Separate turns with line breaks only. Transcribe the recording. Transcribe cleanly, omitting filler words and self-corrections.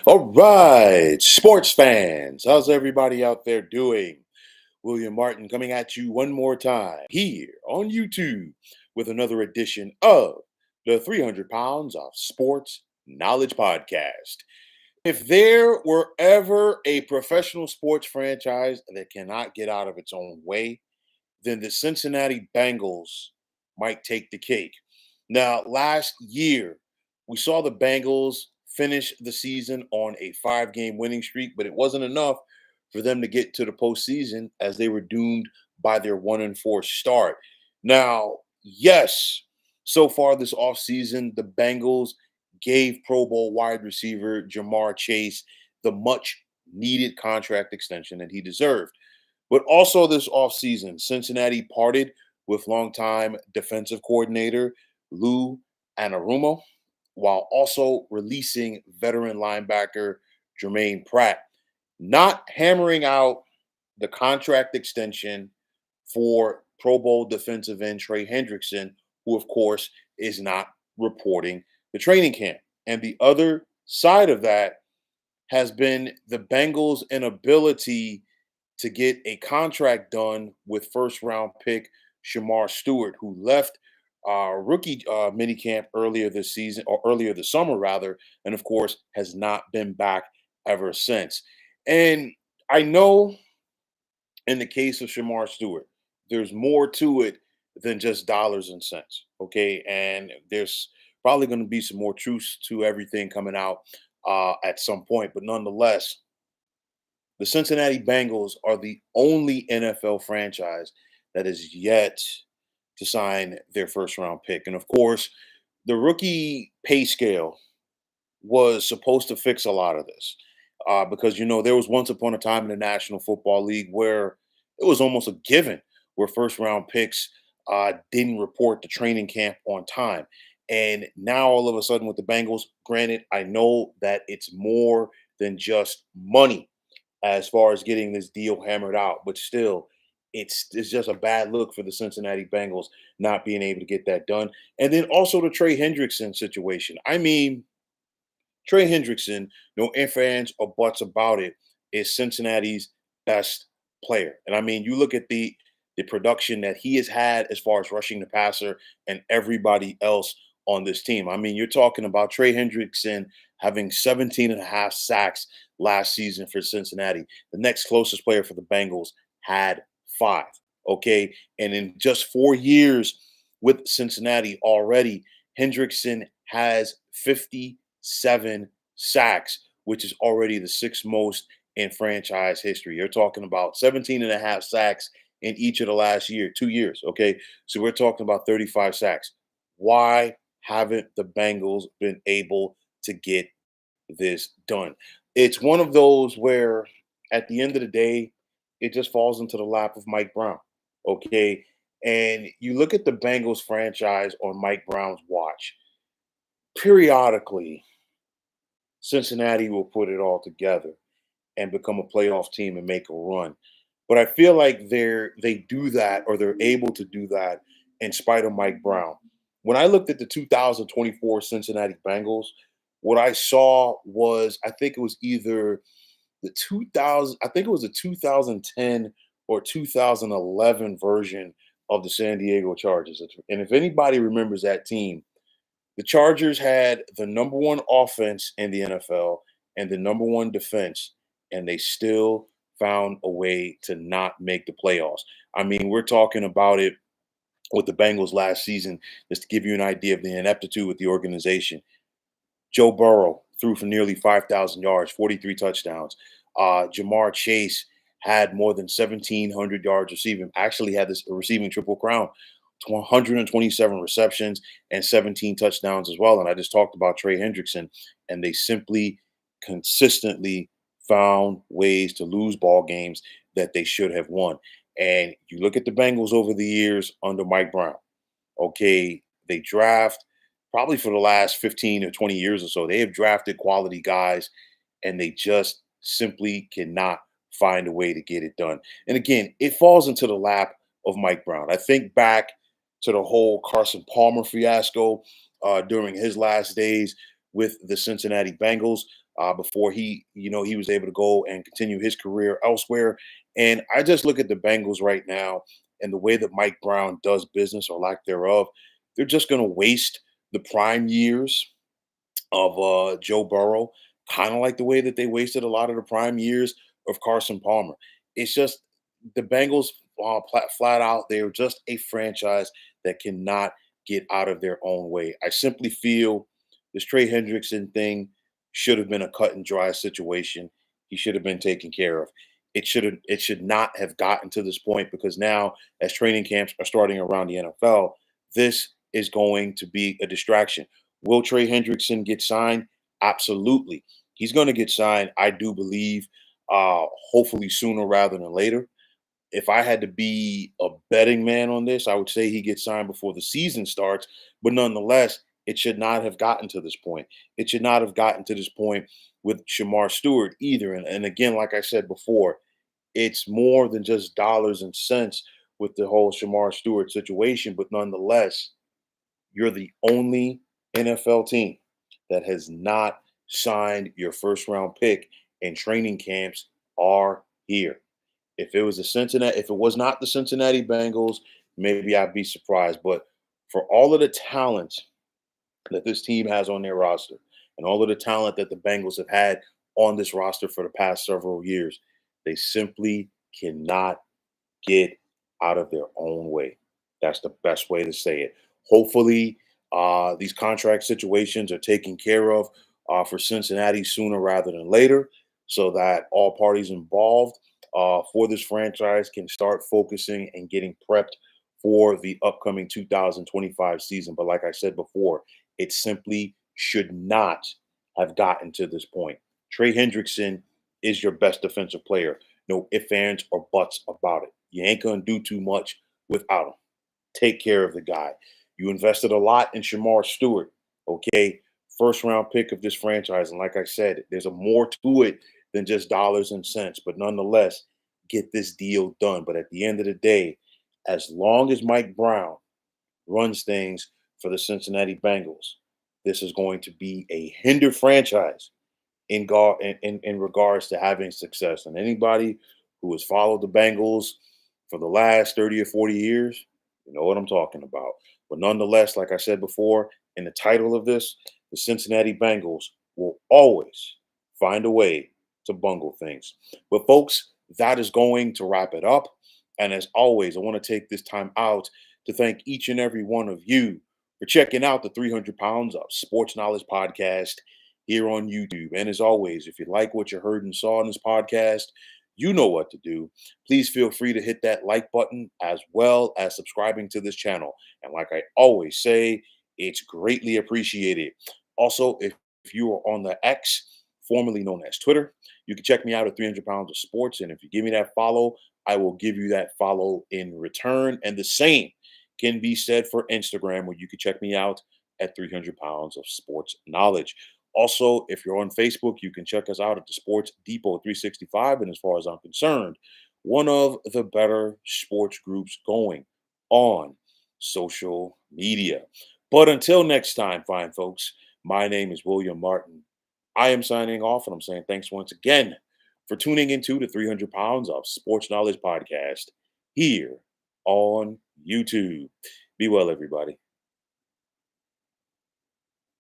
All right, sports fans, how's everybody out there doing? William Martin coming at you one more time here on YouTube with another edition of the 300 Pounds of Sports Knowledge Podcast. If there were ever a professional sports franchise that cannot get out of its own way, then the Cincinnati Bengals might take the cake. Now, last year, we saw the Bengals finish the season on a 5 game winning streak, but it wasn't enough for them to get to the postseason as they were doomed by their 1-4 start. Now, yes, so far this offseason, the Bengals gave Pro Bowl wide receiver Jamar Chase the much needed contract extension that he deserved. But also this offseason, Cincinnati parted with longtime defensive coordinator Lou Anarumo, while also releasing veteran linebacker Jermaine Pratt, not hammering out the contract extension for Pro Bowl defensive end Trey Hendrickson, who, of course, is not reporting the training camp. And the other side of that has been the Bengals' inability to get a contract done with first round pick Shemar Stewart, who left rookie minicamp earlier this season, or earlier this summer, rather, and of course has not been back ever since. And I know in the case of Shamar Stewart, there's more to it than just dollars and cents. Okay. And there's probably going to be some more truth to everything coming out at some point. But nonetheless, the Cincinnati Bengals are the only NFL franchise that is yet to sign their first round pick. And of course, the rookie pay scale was supposed to fix a lot of this because, there was once upon a time in the National Football League where it was almost a given where first round picks didn't report to training camp on time. And now all of a sudden with the Bengals, granted, I know that it's more than just money as far as getting this deal hammered out. But still, it's just a bad look for the Cincinnati Bengals not being able to get that done. And then also the Trey Hendrickson situation. I mean, Trey Hendrickson, no ifs, ands, or buts about it, is Cincinnati's best player. And I mean, you look at the production that he has had as far as rushing the passer and everybody else on this team. I mean, you're talking about Trey Hendrickson having 17 and a half sacks last season for Cincinnati. The next closest player for the Bengals had 5. Okay. And in just 4 years with Cincinnati already, Hendrickson has 57 sacks, which is already the sixth most in franchise history. You're talking about 17 and a half sacks in each of the last 2 years. Okay. So we're talking about 35 sacks. Why haven't the Bengals been able to get this done? It's one of those where at the end of the day, it just falls into the lap of Mike Brown. Okay. And you look at the Bengals franchise on Mike Brown's watch, periodically, Cincinnati will put it all together and become a playoff team and make a run. But I feel like they do that, or they're able to do that in spite of Mike Brown. When I looked at the 2024 Cincinnati Bengals, what I saw was, I think it was either I think it was the 2010 or 2011 version of the San Diego Chargers. And if anybody remembers that team, the Chargers had the number one offense in the NFL and the number one defense, and they still found a way to not make the playoffs. I mean, we're talking about it with the Bengals last season, just to give you an idea of the ineptitude with the organization. Joe Burrow threw for nearly 5,000 yards, 43 touchdowns. Jamar Chase had more than 1,700 yards receiving. Actually, had this receiving triple crown, 127 receptions and 17 touchdowns as well. And I just talked about Trey Hendrickson, and they simply consistently found ways to lose ball games that they should have won. And you look at the Bengals over the years under Mike Brown. Okay, they draft probably for the last 15 or 20 years or so. They have drafted quality guys, and they just simply cannot find a way to get it done. And again, it falls into the lap of Mike Brown. I think back to the whole Carson Palmer fiasco during his last days with the Cincinnati Bengals. before he was able to go and continue his career elsewhere. And I just look at the Bengals right now and the way that Mike Brown does business or lack thereof. They're just going to waste the prime years of Joe Burrow, kind of like the way that they wasted a lot of the prime years of Carson Palmer. It's just the Bengals flat out, they're just a franchise that cannot get out of their own way. I simply feel this Trey Hendrickson thing should have been a cut and dry situation. He should have been taken care of. It should not have gotten to this point because now, as training camps are starting around the NFL, this is going to be a distraction. Will Trey Hendrickson get signed? Absolutely. He's going to get signed, I do believe, hopefully sooner rather than later. If I had to be a betting man on this, I would say he gets signed before the season starts. But nonetheless, it should not have gotten to this point. It should not have gotten to this point with Shemar Stewart either. And again, like I said before, it's more than just dollars and cents with the whole Shemar Stewart situation. But nonetheless, you're the only NFL team that has not signed your first round pick, and training camps are here. If it was not the Cincinnati Bengals, maybe I'd be surprised. But for all of the talent that this team has on their roster and all of the talent that the Bengals have had on this roster for the past several years, they simply cannot get out of their own way. That's the best way to say it. Hopefully, these contract situations are taken care of for Cincinnati sooner rather than later, so that all parties involved for this franchise can start focusing and getting prepped for the upcoming 2025 season. But like I said before, it simply should not have gotten to this point. Trey Hendrickson is your best defensive player. No ifs, ands, or buts about it. You ain't gonna do too much without him. Take care of the guy. You invested a lot in Shemar Stewart. Okay, first round pick of this franchise, and like I said, there's a more to it than just dollars and cents. But nonetheless, get this deal done. But at the end of the day, as long as Mike Brown runs things for the Cincinnati Bengals, this is going to be a hindered franchise in regards to having success. And anybody who has followed the Bengals for the last 30 or 40 years, you know what I'm talking about. But nonetheless, like I said before, in the title of this, the Cincinnati Bengals will always find a way to bungle things. But folks, that is going to wrap it up. And as always, I want to take this time out to thank each and every one of you for checking out the 300 Pounds of Sports Knowledge podcast here on YouTube. And as always, if you like what you heard and saw in this podcast, you know what to do. Please feel free to hit that like button as well as subscribing to this channel. And like I always say, it's greatly appreciated. Also, if you are on the X, formerly known as Twitter, you can check me out at 300 Pounds of Sports. And if you give me that follow, I will give you that follow in return. And the same can be said for Instagram, where you can check me out at 300 Pounds of Sports Knowledge. Also, if you're on Facebook, you can check us out at the Sports Depot 365. And as far as I'm concerned, one of the better sports groups going on social media. But until next time, fine folks, my name is William Martin. I am signing off, and I'm saying thanks once again for tuning into the 300 Pounds of Sports Knowledge podcast here on YouTube. Be well, everybody.